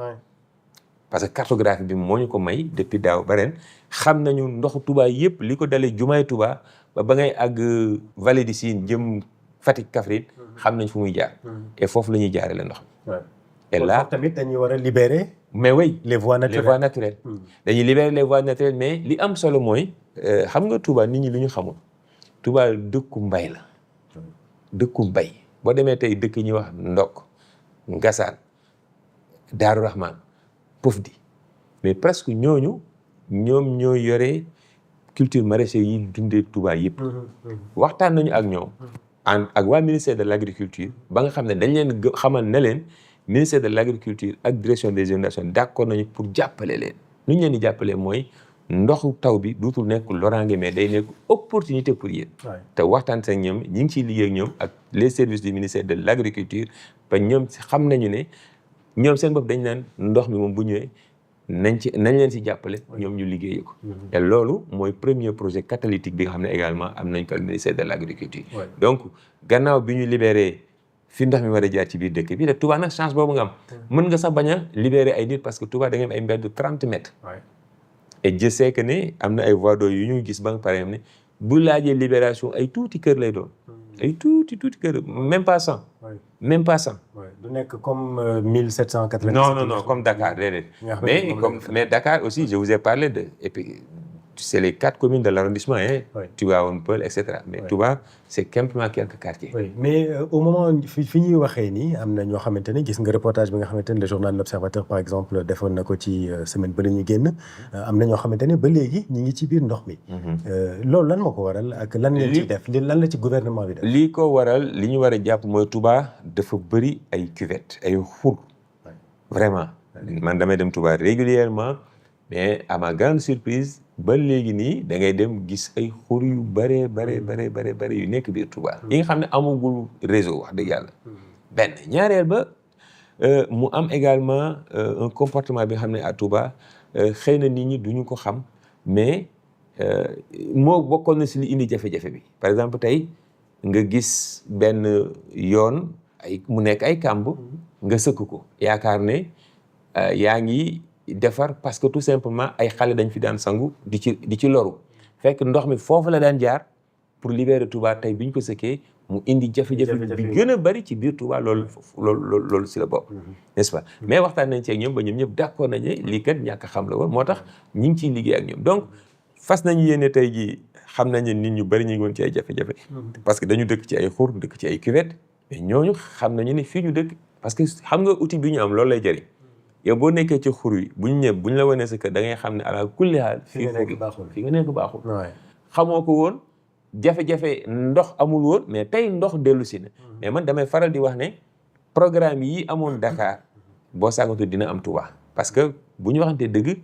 Parce que cartographie bi moo ñu ko may depuis daaw ba ren xam nañu ndoxu Touba yëpp li ko dalee jumaay Touba ba ngay àgg vallée du Sine jëm Fatick Kaffrine xam nañ fu muy jaar. Et foofu la ñuy jaarale ndox mi. Et là tamit dañuy war a libérer. mais oui les voies naturelles les voies naturelles. dañuy libérer les voies naturelles mais li am solo mooy xam nga Touba nit ñi lu ñu xamul Touba dëkku mbay la. dëkku mbay boo demee tey dëkk ñuy wax Ndok Ngasaan Daaru Rahman Pofdi mais presque ñoom ñoo yore culture maraîchère yi dundee Touba yëpp. waxtaan nañu ak ñoom. ak waa ministère de l' agriculture ba nga xam ne dañ leen xamal ne leen ministère de l' agriculture ak direction des inondations d' accord nañu pour jàppale leen. nu ñu leen di jàppale mooy ndoxu taw bi duutul nekk loraange mais day nekk opportunité pour yéen. te waxtaan seen ñoom ñi ngi ciy liggéey ak ñoom ak les services du ministère de l' agriculture ba ñoom xam nañu ne ñoom seen bopp dañ naan ndox mi moom bu ñëwee nañ leen si jàppale ñoom ñu liggéeyee ko. te loolu mooy premier projet catalytique bi nga xam ne également am nañ ko ak ministère de l' agriculture. donc gannaaw bi ñu libéré fi ndox mi war a jaar ci biir dëkk bi te Touba nag chance boobu nga am. mën nga sax bañ a libéré ay nit parce que Touba da ngeen ay mbedd 30 mètres. et je sais que ne am na ay voies d'eau yu ñu gis ba nga pare ne bu laajee libération ay tuuti kër lay doon. ay tuuti kër même pas 100. même pas 100. du nekk comme 1780. non comme Dakar déedéet. mais Dakar aussi je vous ai parlé de et puis c'est les 4 communes de l'arrondissement Tivaouane Peulh et cetera mais Touba c'est simplement quelques quartiers. oui mais au moment fi ñuy waxee nii am na ñoo xamante ne gis nga reportage bi nga xamante ne le journal L'Observateur par exemple defoon na ko ci semaine ba la ñu génn am na ñoo xamante ne ba léegi ñi ngi ci biir ndox mi. loolu lan moo ko waral ak lan ngeen ci def lan la ci gouvernement bi def. lii ko waral li ñu war a jàpp mooy Touba dafa bëri ay cuvettes ay xur. vraiment man damay dem Touba régulièrement mais à ma grande surprise ba léegi nii da ngay dem gis ay xur yu bare yu nekk biir Touba. yi nga xam ne amagul réseau wax dëgg yàlla. benn ñaareel ba mu am également un comportement bi nga xam ne à Touba xëy na nit ñi duñu ko xam mais moo bokkoon na si li indi jafe-jafe bi par exemple tey nga gis benn yoon mu nekk ay kàmb nga sëkk ko yaakaar ne yaa ngi defar parce que tout simplement ay xale dañ fi daan sangu di ci loru fekk ndox mi foofu la daan jaar pour libérer Touba tey bi ñu ko sëkkee mu indi jafe-jafe bi gën a bari ci biir Touba loolu si la bopp n'est-ce pas mais waxtaan nañ ci ak ñoom ba ñoom ñëpp d'accord nañ ne lii kat ñàkk xam la woon moo tax ñi ngi ciy liggéey ak ñoom donc fas nañu yéene tey jii xam nañ ne nit ñu bari ñu ngi woon ci ay jafe-jafe parce que dañu dëkk ci ay xur dëkk ci ay cuvettes mais ñooñu xam nañu ne fii ñu dëkk parce que xam nga outil bi ñu am loolu lay jëriñ yow boo nekkee ci xur wi bu ñu ñëw bu ñu la wanee sa kër da ngay xam ne ala kulli haal fii nga nekk baaxul xamoo ko woon jafe-jafe ndox amul woon mais tey ndox dellu si na mais man damay faral di wax ne programme yi amoon Dakar boo sàggatu dina am Touba parce que bu ñu waxantee dëgg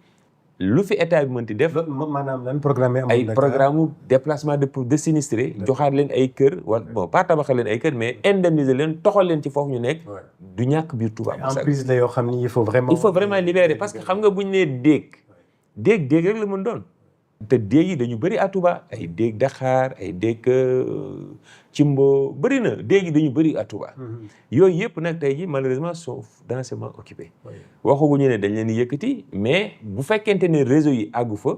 lu fi état bi mënti def maanaam lan programme ay programme déplacement de sinistré joxaat leen ay kër wala bon pas tabaxal leen ay kër mais indemniser leen toxal leen ci foofu ñu nekk du ñàkk biir Touba en plus la yoo xam ni il faut vraiment libérer parce que xam nga bu ñu nee déeg rek la mën doon te déeg yi dañu bëri à Touba ay déeg Dakar ay déeg Cimbo bëri na déeg yi dañu bëri à Touba yooyu yëpp nag tey ji malheureusement sont densément occupés waxaguñu ne dañ leen di yëkkati mais bu fekkente ne réseau yi àggu fa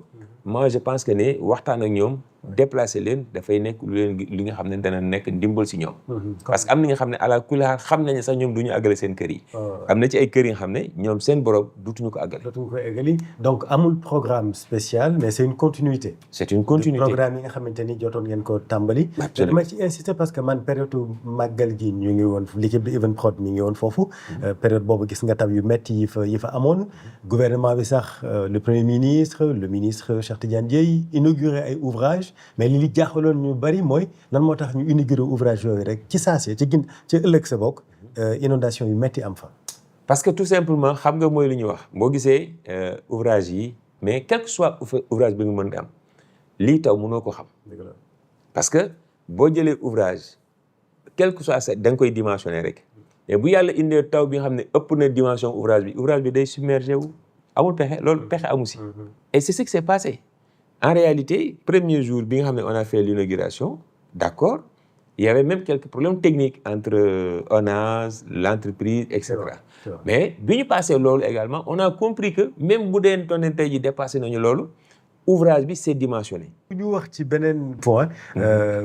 moi je pense que ne waxtaan ak ñoom déplacer leen dafay nekk li nga xam ne dana nekk ndimbal si ñoom parce que am na nga xam ne àla kulli haal xam nañu sax ñoom du ñu àggale seen kër yi am na ci ay kër yi nga xam ne ñoom seen borom dutuñu ko àggale donc amul programme spécial mais c'est une continuité programme yi nga xamante ni jotoon ngeen ko tàmbali dama ci insister parce que man période màggal gi ñu ngi woon l'équipe de Evenprod mi ngi woon foofu période boobu gis nga taw yu métti yi fa amoon gouvernement bi sax le premier ministre le ministre Cheikh Tidiane Dièye inauguré ay ouvrages mais li jaaxaloon ñu bari mooy lan moo tax ñu inauguré ouvrage yooyu rek ci saase ci ëllëg sa bokk inondation yu métti am fa parce que tout simplement xam nga mooy li ñuy wax boo gisee ouvrage yi mais quel que soit ouvrage bi nga mën di am lii taw mënoo ko xam parce que boo jëlee ouvrage quel que soit ça da nga koy dimensionné rek mais bu yàlla indee taw bi nga xam ne ëpp na dimension ouvrage bi day submergé wu amul pexe loolu pexe amu si. Et c'est ce qui s'est passé en réalité premier jour bi nga xam ne on a fait l'inauguration d'accord il y avait même quelques problèmes techniques entre ONAS l'entreprise et cetera mais bi ñu passé loolu également on a compris que même bu dee toon tey ji dépassé nañu loolu ouvrage bi c'est dimensionné. ñu wax ci beneen point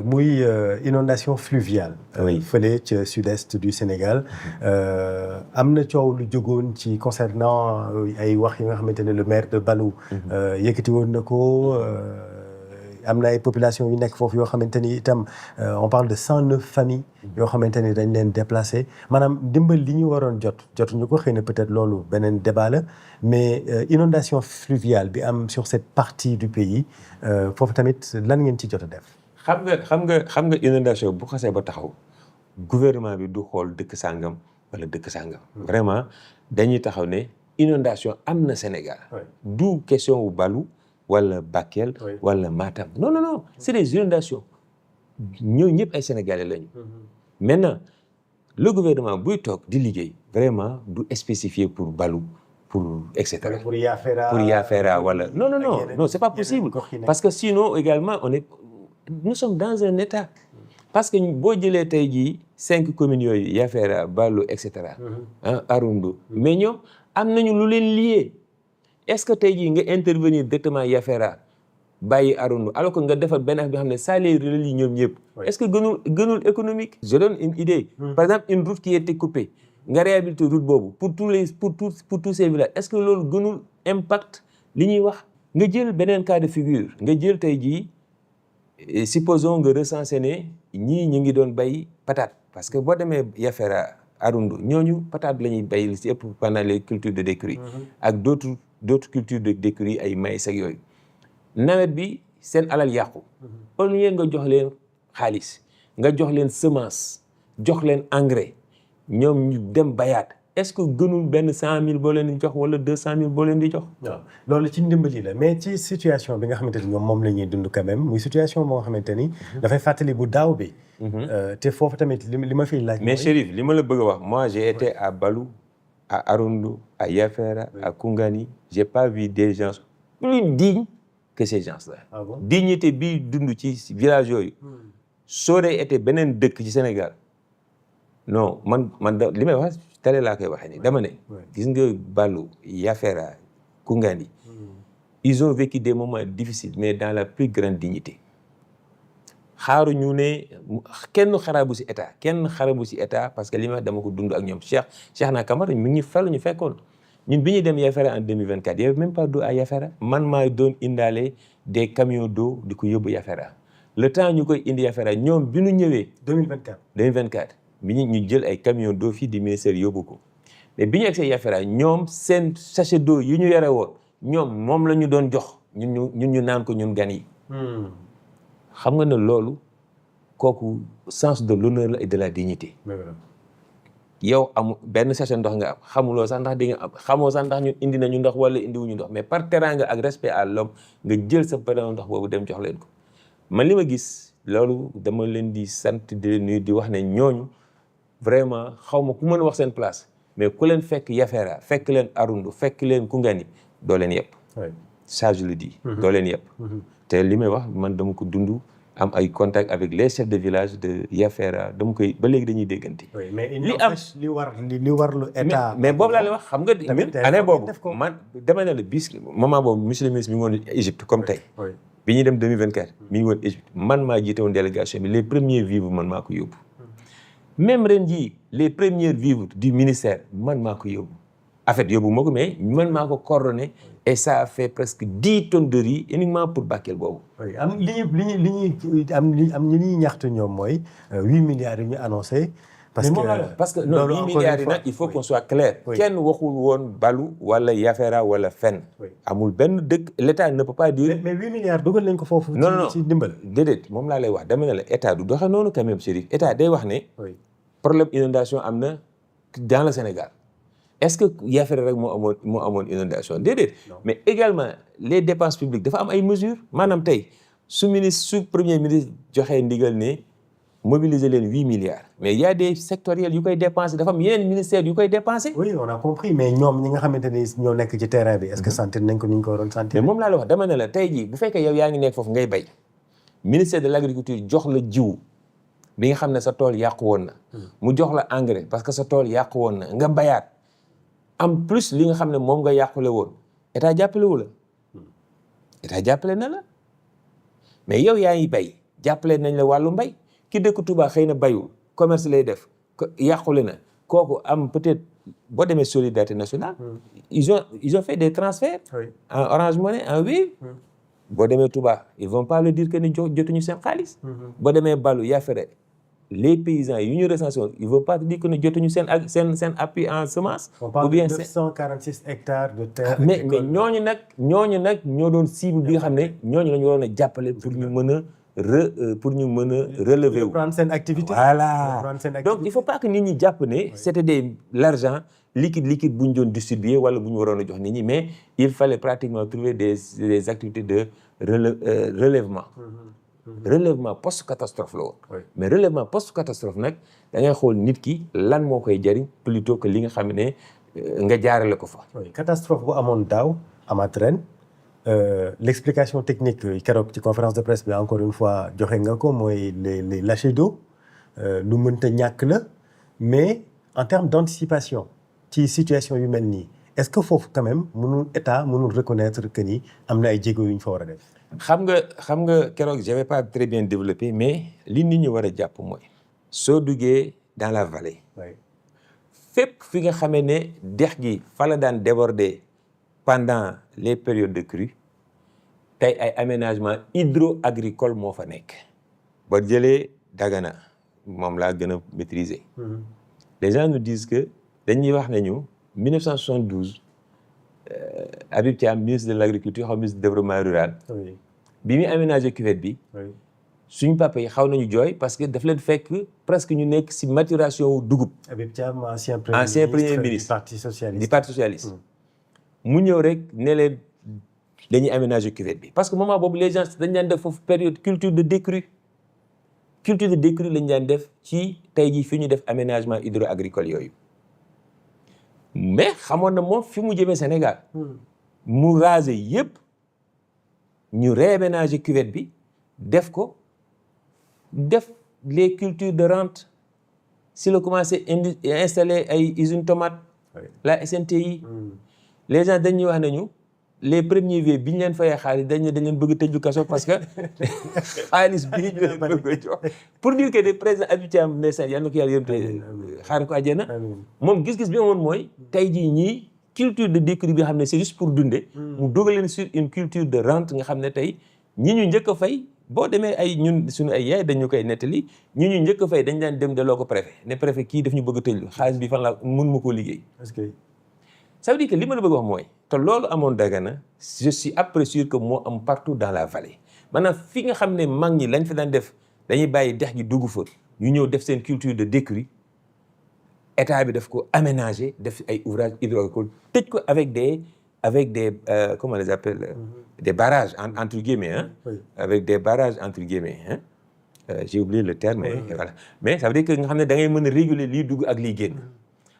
muy inondation fluviale. fële ca sud-est du Sénégal am na coow lu jógoon ci concernant ay wax yi nga xamante ne le maire de Balou yëkkati woon na ko am na ay population yu nekk foofu yoo xamante ni itam on parle de 109 familles yoo xamante ni dañ leen déplacé maanaam dimbal li ñu waroon jotuñu ko xëy na peut-être loolu beneen débat la mais inondation fluviale bi am sur cette partie du pays foofu tamit lan ngeen ci jot a def. xam nga inondation bu xasee ba taxaw gouvernement bi du xool dëkk sàngam wala dëkk sàngam. vraiment dañuy taxaw ne inondation am na Sénégal. du question wu Balou. wala Bakel wala Matam non c'est des inondations ñoo ñëpp ay Sénégalais lañu. Maintenant le gouvernement buy toog di liggéey vraiment du spécifier pour Balou pour et cetera. pour Yafeera wala non c'est pas possible parce que sinon également nous sommes dans un état parce que boo jëlee tey jii 5 communes yooyu Yafeera Balou et cetera. Arundu mais ñoom am nañu lu leen lié. Est-ce que tey jii nga intervenir directement Yafeera bàyyi Arundu alors que nga defar benn affaire bi xam ne ça les relie ñoom ñëpp. Est-ce que gënul économique. Je donne une idée. Par exemple une route qui était coupée nga réhabiliter route boobu pour tous ces villages est-ce que loolu gënul impact li ñuy wax. nga jël beneen cas de figure nga jël tey jii supposons nga recenser ne ñii ñu ngi doon bay patate parce que boo demee Yafeera Arundu ñooñu patate la ñuy bay li ci ëpp pendant les cultures de décrue ak d'autres cultures de décrue ay maïs ak yooyu nawet bi seen alal yàqu au lieu nga jox leen xaalis nga jox leen semence jox leen engrais ñoom ñu dem bayaat est-ce que gënul benn 100 000 boo leen di jox wala 200 000 boo leen di jox. waaw loolu ci ndimbali la mais ci situation bi nga xamante ni ñoom moom la ñuy dund quand même muy situation boo nga xamante ni. dafay fàttali bu daaw bi. te foofu tamit li ma fiy laaj. mais Chérif li ma la bëgg a wax moi j'ai été à Balou à Arundu à Yafeera à Koungani j'ai pas vu des gens plus dignes que ces gens-là. Ah bon? Dignité bi dund ci village yooyu. soo dee été beneen dëkk ci Sénégal non man li may wax télé laa koy waxee nii dama ne. gis nga Balou Yafeera Koungani. ils ont vécu des moments difficiles mais dans la plus grande dignité. xaaruñu ne kenn xarabu ci état parce que li ma wax dama ko dund ak ñoom Cheikhna Camara mi ngi fel ñu fekkoon ñun bi ñuy dem Yafeera en 2024 il y avait même pas d'eau à Yafeera man maay doon indaale des camions d'eau di ko yóbbu Yafeera le temps ñu koy indi Yafeera ñoom bi ñu ñëwee. 2024 bi ñu jël ay camions d'eau fii di ministère yóbbu ko mais bi ñu egsee Yafeera ñoom seen sachet d'eau yu ñu yore woon ñoom moom la ñu doon jox ñun ñu naan ko ñun gan yi. xam nga ne loolu kooku sens de l'honneur la et de la dignité. yow benn sachet ndox nga am xamuloo sax ndax di nga am xamoo sax ndax ñun indi nañu ndox wala indiwuñu ndox mais par teranga ak respect à l'homme nga jël sa benn ndox boobu dem jox leen ko. man li ma gis loolu dama leen di sant di leen nuyu di wax ne ñooñu vraiment xaw ma ku mën a wax seen place mais ku leen fekk Yafeera fekk leen Arundu fekk leen Koungani doo leen yëpp. ça je le dis. doo leen yëpp. te li may wax man dama ko dund am ay contact avec les chefs de village de Yafeera dama koy ba léegi dañuy déggante. mais li war lu état. mais boobu laa lay wax xam nga. année boobu man dama ne la bis moment boobu monsieur le ministre mi ngi woon Égypte comme tey. bi ñuy dem 2024 mi ngi woon Égypte man maa jiite woon délégation bi les premiers vivres man maa ko yóbbu. même ren jii les premiers vivres du ministère man maa ko yóbbu. en fait yóbbu moo ko mais man maa ko coordonné et ça a fait presque 10 tonnes de riz uniquement pour Bakel boobu. am ñu ñuy ñaxtu ñoom mooy 8 milliards yi ñu annoncé. parce que non 8 milliards yi nag il faut qu'on soit clair. kenn waxul woon Balou wala Yafeera wala fenn. amul benn dëkk l'État ne peut pas dire. mais 8 milliards dugal nañ ko foofu. ci ndimbal. déedéet moom laa lay wax dama ne la État du doxe noonu quand même Chérif État day wax ne. problème inondation am na dans le Sénégal. est-ce que Yafeera rek moo amoon inondation déedéet mais également les dépenses publiques dafa am ay mesures maanaam tey su premier ministre joxee ndigal ne mobiliser leen 8 milliards mais il y a des sectoriels yu koy dépenser dafa am yeneen ministères yu koy dépenser. oui on a compris mais ñoom ñi nga xamante ni ñoo nekk ci terrain bi est-ce que sentir nañ ko ni ñu ko waroon sentir. mais moom laa la wax dama ne la tey jii bu fekkee yow yaa ngi nekk foofu ngay bay ministère de l'agriculture jox la jiw bi nga xam ne sa tool yàqu woon na mu jox la engrais parce que sa tool yàqu woon na nga bayaat en plus li nga xam ne moom nga yàqule woon état jàppale wu la état jàppale na la mais yow yaa ngi bay jàppale nañ la wàllu mbay ki dëkk Touba xëy na bayul commerce lay def yàqule na kooku am peut-être boo demee solidarité nationale ils ont fait des transferts en Orange Money en Wave boo demee Touba ils vont pas le dire que ni jotuñu seen xaalis boo demee Balu Yafere les paysans yu ñu recensé woon ils vont pas te dire que ni jotuñu seen appui en semence ou bien 946 hectares de terre mais ñooñu nag ñoo doon cible bi nga xam ne ñooñu la ñu waroon a jàppale pour ñu mën a relever wu. reprendre seen activité. Voilà donc il faut pas que nit ñi jàpp ne c'était l'argent liquide bu ñu doon distribuer wala bu ñu waroon a jox nit ñi mais il fallait pratiquement trouver des activités de relèvement. relèvement post catastrophe la woon. mais relèvement post catastrophe nag da ngay xool nit ki lan moo koy jariñ plutôt que li nga xam ne nga jaarale ko fa. catastrophe bu amoon daaw amaat ren. L'explication technique keroog ci conférence de presse bi encore une fois joxe nga ko mooy les lâchers d'eau lu mënta ñàkk la mais en termes d'anticipation ci situation yu mel nii est-ce que foofu quand même état mënul reconnaître que ni am na ay jéego yu ñu fa war a def. xam nga keroog j'avais pas très bien développé mais li nit ñi war a jàpp mooy soo duggee dans la vallée. fépp fi nga xamee ne dex gi fa la daan déborder pendant les périodes de crue tey ay aménagement hydro-agricole moo fa nekk ba jëlee Dagana moom laa gën a maîtriser les gens nous disent que dañuy wax nañu 1972 Habib Thiam ministre de l'agriculture xaw ministre du développement rural bi muy aménager cuvette bi suñu papa yi xaw nañu jooy parce que daf leen fekk presque ñu nekk ci maturation wu dugub. Habib Thiam ancien premier ministre du parti socialiste mu ñëw rek ne leen dañuy aménager cuvette bi parce que moment boobu les gens dañ daan def foofu période culture de décrue lañ daan def ci tey jii fi ñu def aménagement hydro-agricole yooyu mais xamoon na moom fi mu jëmee Sénégal mu raser yëpp ñu réaménager cuvette bi def les cultures de rente si la commencé installer ay usines tomates la SNTI les gens dañuy wax nañu les premiers vieux bi ñu leen fayee xaalis dañ leen bëgg tëju kaso parce que xaalis bii ñu leen bëgg a jox pour dire que le président Habib Thiam ndeysaan yal na ko yàlla yërëm xaar ko àjjana moom gis-gis bi amoon mooy tey jii ñii culture de décrue bi nga xam ne c'est juste pour dunde mu dogal leen sur une culture de rente nga xam ne tey ñi ñu njëkk a fay boo demee ay ñun suñu ay yaay dañu koy nettali ñi ñu njëkk a fay dañ daan dem delloo ko préfet ne préfet kii daf ñu bëgg a tëjlu xaalis bi fan la mun ma koo liggéey. ça veut dire que li ma la bëgg wax mooy te loolu amoon Dagana je suis après sûr que moo am partout dans la vallée maanaam fi nga xam ne mag ñi lañ fa daan def dañuy bàyyi dex gi dugg fa ñu ñëw def seen culture de décrue état bi daf ko aménager def ay ouvrages hydro-agricoles tëj ko avec des comment on les appelle des barrages entre guillemets avec des barrages entre guillemets j'ai oublié le terme voilà mais ça veut dire que nga xam ne da ngay mën a réguler lii dugg ak lii génn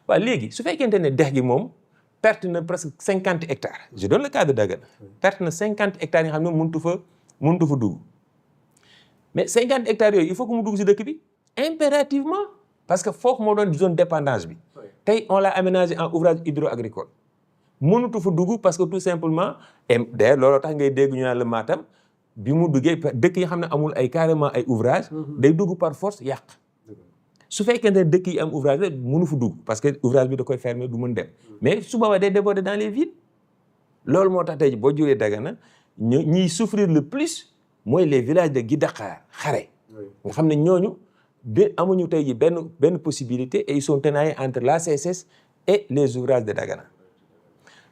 waaw léegi su fekkente ne dex gi moom perte na presque 50 hectares je donne le cas de Dagana perte na 50 hectares yi nga xam ne mënutu fa dugg mais 50 hectares yooyu il faut que mu dugg ci dëkk bi impérativement parce que foofu moo doon zone dépendance bi tey on l'a aménagé en ouvrage hydro-agricole mënutu fa dugg parce que tout simplement et d'ailleurs looloo tax ngay dégg ñu naan la Matam bi mu duggee dëkk yi xam ne amul ay carrément ay ouvrage day dugg par force yàq su fekkente ne dëkk yi am ouvrage la mënu fa dugg parce que ouvrage bi da koy fermer du mën dem mais su boobaa day déborder dans les villes loolu moo tax tey boo jógee Dagana ñiy souffrir le plus mooy les villages de Guidakar Xare nga xam ne ñooñu amuñu tey ji benn possibilité et ils sont tenaillés entre la CSS et les ouvrages de Dagana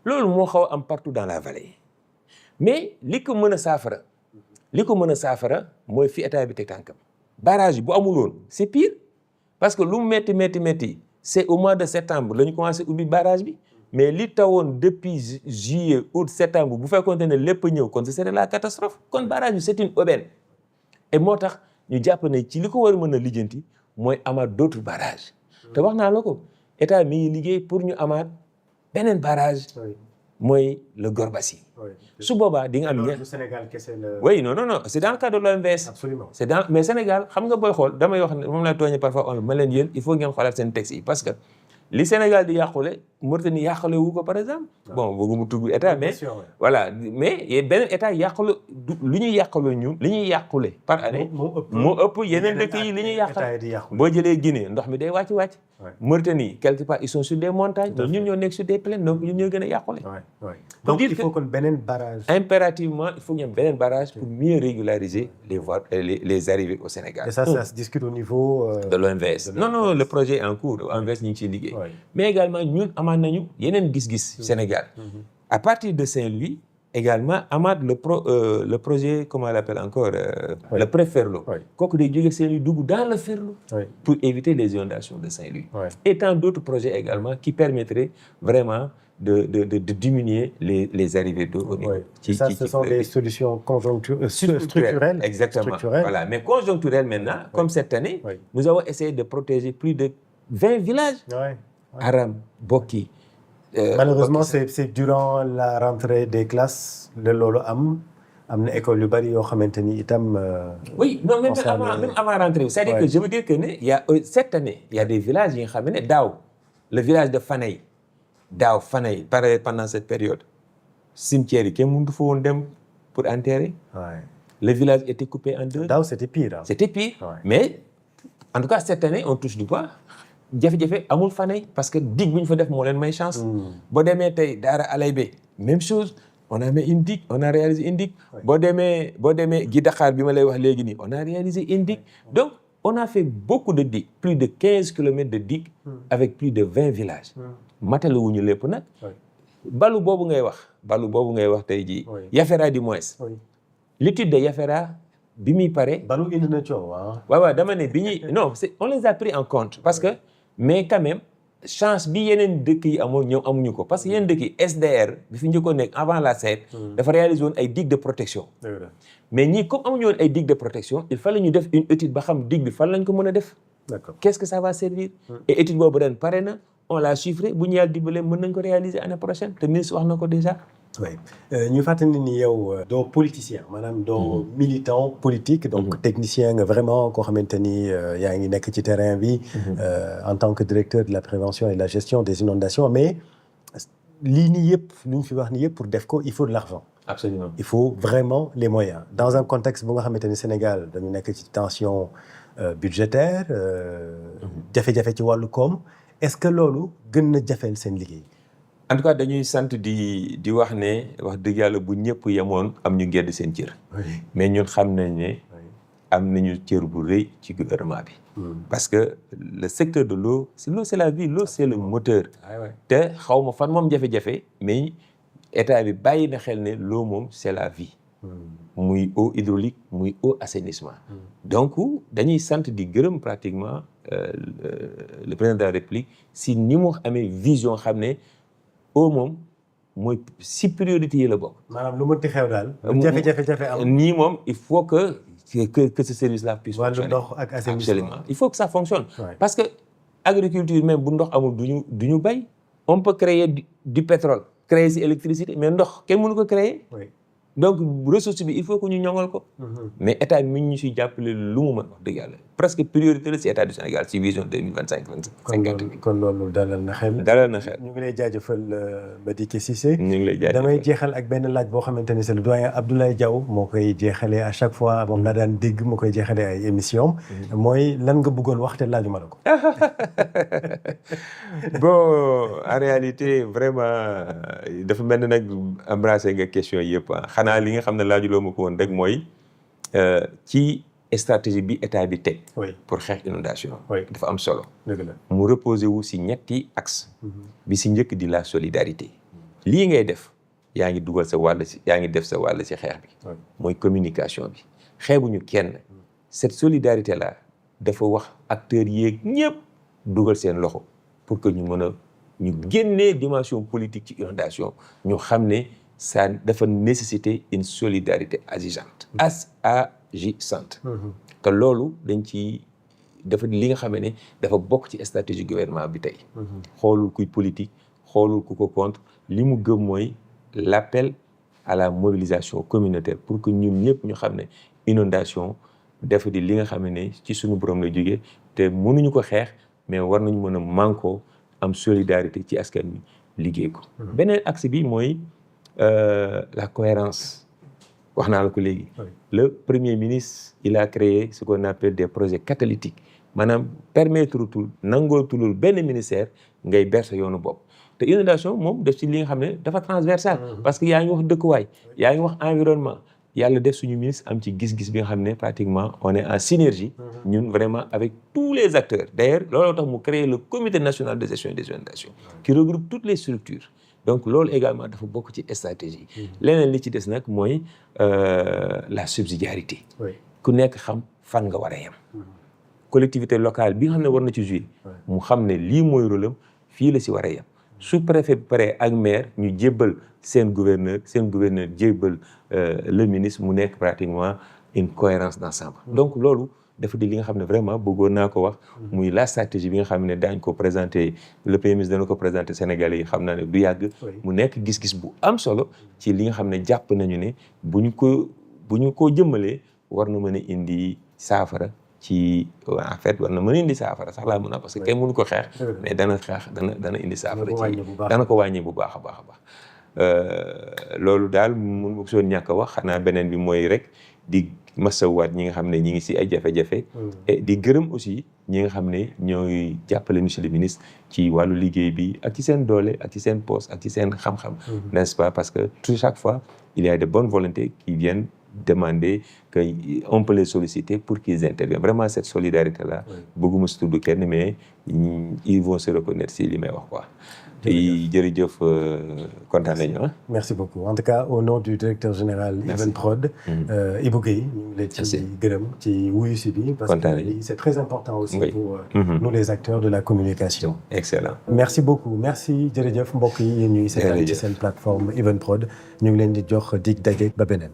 loolu moo xaw a am partout dans la vallée mais li ko mën a saafara mooy fi état bi teg tànkam barrage yi bu amul woon c'est pire parce que lu mu métti c'est au mois de septembre la ñu commencé ubbi barrage bi mais li tawoon depuis juillet août septembre bu fekkoonte ne lépp ñëw kon ce serait la catastrophe kon barrage bi c'est une aubaine et moo tax ñu jàpp ne ci li ko war a mën a lijjanti mooy amaat d'autres barrages te wax naa la ko état mi ngi liggéey pour ñu amaat beneen barrage mooy le Gorbassi su boobaa di nga am ñeent Sénégal kese la. oui non c'est dans le cadre de l'OMVS. Absolument. c'est dans mais Sénégal xam nga booy xool damay wax ne moom laa tooñee parfois ma leen yéen il faut ngeen xoolaat seen texte yi parce que li Sénégal di yàqule Mauritanie yàqule wu ko par exemple. bon bëggu mu tudd état mais voilà mais beneen état yàqule lu ñuy yàqule ñun li ñuy yàqule par année moo ëpp yeneen dëkk yi li ñuy yàqal boo jëlee Guinée ndox mi day wàcc Mauritanie quelque part ils sont sur des montagnes ñun ñoo nekk sur des plaines donc ñun ñoo gën a yàqule. donc il faut kon beneen barrage. impérativement il faut ñu am beneen barrage pour mieux régulariser les voies les arrivées au Sénégal. et ça se discute au niveau. de l'OMVS. non le projet est en cours OMVS ñu ngi ciy liggéey. mais également ñun amaat nañu yeneen gis-gis Sénégal. à partir de Saint-Louis également amaat le projet comment on l'appelle encore le pré-Ferlo. kooku day jóge Saint-Louis dugg dans le Ferlo. pour éviter les inondations de Saint-Louis. et tant d'autres projets également qui permettraient vraiment de diminuer les arrivées d'eau au niveau. Ça, ce sont des solutions structurelles. Exactement. Voilà. Mais conjoncturelles maintenant, comme cette année, nous avons essayé de protéger plus de 20 villages. Aram, Boki. Malheureusement, c'est durant la rentrée des classes le loolu am na école yu bari yoo xamante ni itam. oui non même avant rentrée c'est-à-dire que je veux dire que ne il y a cette année il y a des villages yi nga xam ne daaw le village de Fanay pendant cette période cimetière yi kenn mënut fa woon dem pour enterrer. le village était coupé en deux. daaw c'était pire. C'était pire. Mais en tout cas cette année on touche du bois. jafe-jafe amul Fanay parce que digue bu ñu fa def moo leen may chance. boo demee tey Daara Alaybe même chose on a mis une digue on a réalisé une digue. boo demee gi Dakar bi ma lay wax léegi nii on a réalisé une digue. donc on a fait beaucoup de digues plus de 15 kilomètres de digues avec plus de 20 villages. matale wuñu lépp nag. balu boobu ngay wax tey jii. Yafera du moins. l'étude de Yafera bi muy pare. balu indi na coow waaw dama ne bi ñuy non on les a pris en compte parce que mais quand même chance bi yeneen dëkk yi amoon ñoom amuñu ko parce que yeneen dëkk yi SDR bi fi njëkkoon nekk avant la SAED dafa réaliser woon ay digues de protection. mais ñii comme amuñu woon ay digues de protection il fallait ñu def une étude ba xam digue bi fan lañ ko mën a def. d'accord qu'est-ce que ça va servir. et étude boobu ren pare na on l'a chiffré bu ñu yàlla dimbalee mën nañ ko réaliser année prochaine te ministre wax na ko déjà. oui ñu fàttali ni yow doo politicien maanaam doo militant politique donc technicien nga vraiment koo xamante ni yaa ngi nekk ci terrain bi en tant que directeur de la prévention et de la gestion des inondations mais lii nii yëpp lu ñu fi wax ni yëpp pour def ko il faut de l'argent. Absolument. Il faut vraiment les moyens dans un contexte bu nga xamante ni Sénégal dañu nekk ci tension budgétaire jafe-jafe ci wàllu koom est-ce que loolu gën na jafeel seen liggéey. en tout cas dañuy sant di wax ne wax dëgg yàlla bu ñëpp yemoon am ñu gedd seen cër. mais ñun xam nañ ne am nañu cër bu rëy ci gouvernement bi. parce que le secteur de l'eau c'est la vie l'eau c'est le moteur. te xaw ma fan moom jafe-jafe mais état bi bàyyi na xel ne l'eau moom c'est la vie. muy eau hydraulique muy eau assainissement. donc dañuy sant di gërëm pratiquement le président de la République si ni mu amee vision xam ne. eau moom mooy si priorité yi la bokk. maanaam lu mënti xew daal. jafe-jafe am nii moom il faut que ce service-là puisse fonctionner. wàllu ndox ak assainissement. Absolument il faut que ça fonctionne. parce que agriculture même bu ndox amul du ñu bay. on peut créer du pétrole créer si électricité mais ndox kenn mënu ko créer. donc ressource bi il faut que ñu ñoŋal ko. mais état bi mi ngi ñu siy jàppale lu mu mën wax dëgg yàlla presque priorité la si état du Sénégal si vision 2025-2050. kon loolu dalal na xel. ñu ngi lay jaajëfal Madické Cissé. ñu ngi lay jaajëfal damay jeexal ak benn laaj boo xamante ni c'est le doyen Abdoulaye Diaw moo koy jeexalee à chaque fois moom laa daan dégg moo koy jeexalee ay émissions. mooy lan nga bëggoon wax te laajuma la ko. bon en réalité vraiment dafa mel ni nag embrasser nga question yëpp xanaa li nga xam ne laajuloo ma ko woon rek mooy ci stratégie bi état bi teg. pour xeex inondation dafa am solo. dëgg la mu reposer wu si ñetti axe bi si njëkk di la solidarité. lii ngay def yaa ngi dugal sa wàll si yaa ngi def sa wàll si xeex bi. mooy communication bi xeebuñu kenn. cette solidarité là dafa wax acteurs yeeg ñëpp dugal seen loxo pour que ñu mën a ñu génnee dimension politique ci inondation ñu xam ne ça dafa nécessiter une solidarité agissante te loolu dañ ci dafa li nga xam ne dafa bokk ci stratégie gouvernement bi tey xoolul kuy politique xoolul ku ko contre li mu gëm mooy l'appel à la mobilisation communautaire pour que ñun ñëpp ñu xam ne inondation dafa di li nga xam ne ci suñu borom la jógee te mënuñu ko xeex mais war nañu mën a mànkoo am solidarité ci askan wi liggéey ko. beneen axe bi mooy la cohérence wax naa la ko léegi. Le premier ministre il a créé ce qu'on appelle des projets catalytiques maanaam permettre tout nangootulul benn ministère ngay ber sa yoonu bopp. te inondation moom def ci li nga xam ne dafa transversal parce que yaa ngi wax dëkkuwaay yaa ngi wax environnement yàlla def suñu ministre am ci gis-gis bi nga xam ne pratiquement on est en synergie ñun vraiment avec tous les acteurs d'ailleurs looloo tax mu créer le comité national de gestion des inondations qui regroupe toutes les structures donc loolu également dafa bokk ci stratégie leneen li ci des nag mooy la subsidiarité ku nekk xam fan nga war a yem collectivité locale bi nga xam ne war na ci jouer mu xam ne lii mooy rôle am fii la si war a yem sous-préfet bi pare ak maire ñu jébbal seen gouverneur jébbal le ministre mu nekk pratiquement une cohérence d'ensemble donc loolu dafa di li nga xam ne vraiment bëggoon naa ko wax muy la stratégie bi nga xam ne daañ ko présenter le premier ministre dana ko présenter Sénégalais yi xam naa ne du yàgg mu nekk gis-gis bu am solo ci li nga xam ne jàpp nañu ne bu ñu ko jëmmalee war na mën a indi saafara ci en fait war na mën a indi saafara sax laa mën a parce que kenn mënu ko xeex mais dana indi saafara ci dana ko wàññi bu baax a baax a baax loolu daal mun ma soon ñàkk a wax xanaa beneen bi mooy rek di masawaat ñi nga xam ne ñi ngi si ay jafe-jafe et di gërëm aussi ñi nga xam ne ñooy jàppale monsieur le ministre ci wàllu liggéey bi ak ci seen doole ak ci seen poste ak ci seen xam-xam n'est-ce pas parce que chaque fois il y a de bonnes volontés qui viennent demander qu'on peut les solliciter pour qu'ils interviennent. Vraiment, cette solidarité-là, beaucoup me studio kenn mais ils vont se reconnaître si li may wax quoi. jërëjëf kontaan nañu. Merci beaucoup. En tout cas, au nom du directeur général Evenprod, Ibou Guèye, ñu ngi lay ci gërëm ci wuyu si bi parce que c'est très important aussi pour nous les acteurs de la communication. Excellent. Merci beaucoup. Merci jërëjëf mbokk yi yéen ñuy seetaan ci seen plateforme Evenprod ñu ngi leen di jox dig daje ba beneen.